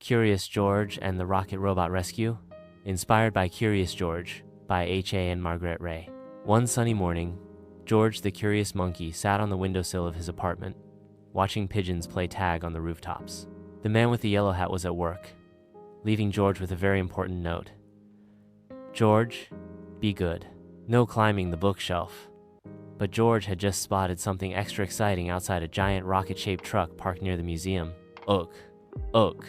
Curious George and the Rocket Robot Rescue, inspired by Curious George by H.A. and Margret Rey. One sunny morning, George the curious monkey sat on the windowsill of his apartment, watching pigeons play tag on the rooftops. The man with the yellow hat was at work, leaving George with a very important note. George, be good. No climbing the bookshelf. But George had just spotted something extra exciting outside a giant rocket-shaped truck parked near the museum. Ugh. Ugh.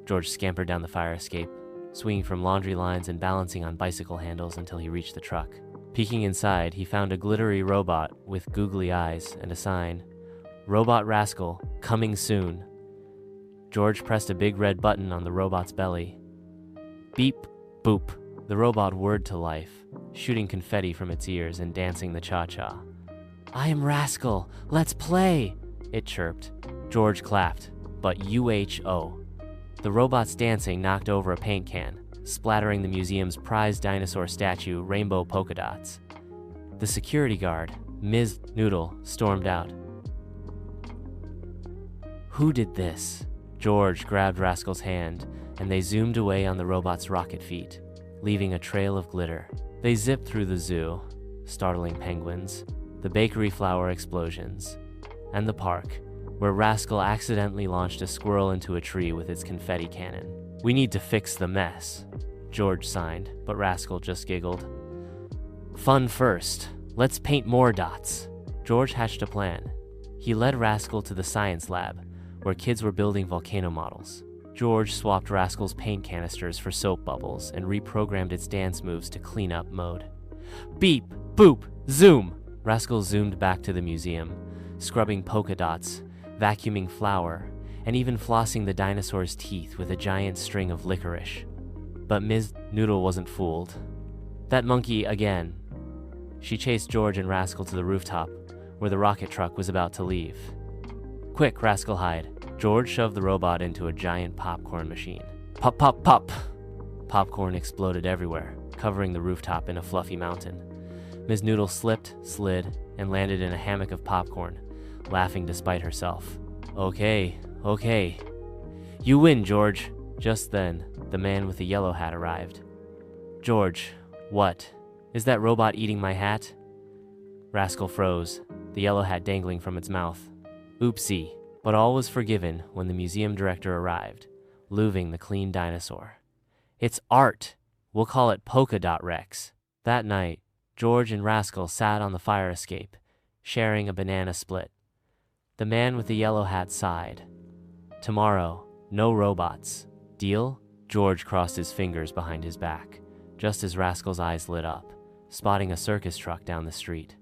George scampered down the fire escape, swinging from laundry lines and balancing on bicycle handles until he reached the truck. Peeking inside, he found a glittery robot with googly eyes and a sign, "Robot Rascal, coming soon." George pressed a big red button on the robot's belly. Beep, boop. The robot whirred to life, shooting confetti from its ears and dancing the cha-cha. "I am Rascal, let's play," it chirped. George clapped, but UHO. The robot's dancing knocked over a paint can, splattering the museum's prized dinosaur statue rainbow polka dots. The security guard, Ms. Noodle, stormed out. "Who did this?" George grabbed Rascal's hand, and they zoomed away on the robot's rocket feet, leaving a trail of glitter. They zipped through the zoo, startling penguins, the bakery flower explosions, and the park, where Rascal accidentally launched a squirrel into a tree with its confetti cannon. "We need to fix the mess," George signed, but Rascal just giggled. "Fun first. Let's paint more dots." George hatched a plan. He led Rascal to the science lab, where kids were building volcano models. George swapped Rascal's paint canisters for soap bubbles and reprogrammed its dance moves to clean-up mode. Beep, boop, zoom! Rascal zoomed back to the museum, scrubbing polka dots, vacuuming flour, and even flossing the dinosaur's teeth with a giant string of licorice. But Ms. Noodle wasn't fooled. That monkey again. She chased George and Rascal to the rooftop, where the rocket truck was about to leave. "Quick, Rascal, hide." George shoved the robot into a giant popcorn machine. Pop, pop, pop! Popcorn exploded everywhere, covering the rooftop in a fluffy mountain. Ms. Noodle slipped, slid, and landed in a hammock of popcorn, laughing despite herself. Okay. You win, George." Just then, the man with the yellow hat arrived. "George, what? Is that robot eating my hat?" Rascal froze, the yellow hat dangling from its mouth. Oopsie. But all was forgiven when the museum director arrived, looving the clean dinosaur. "It's art. We'll call it Polka Dot Rex." That night, George and Rascal sat on the fire escape, sharing a banana split. The man with the yellow hat sighed. "Tomorrow, no robots. Deal?" George crossed his fingers behind his back, just as Rascal's eyes lit up, spotting a circus truck down the street.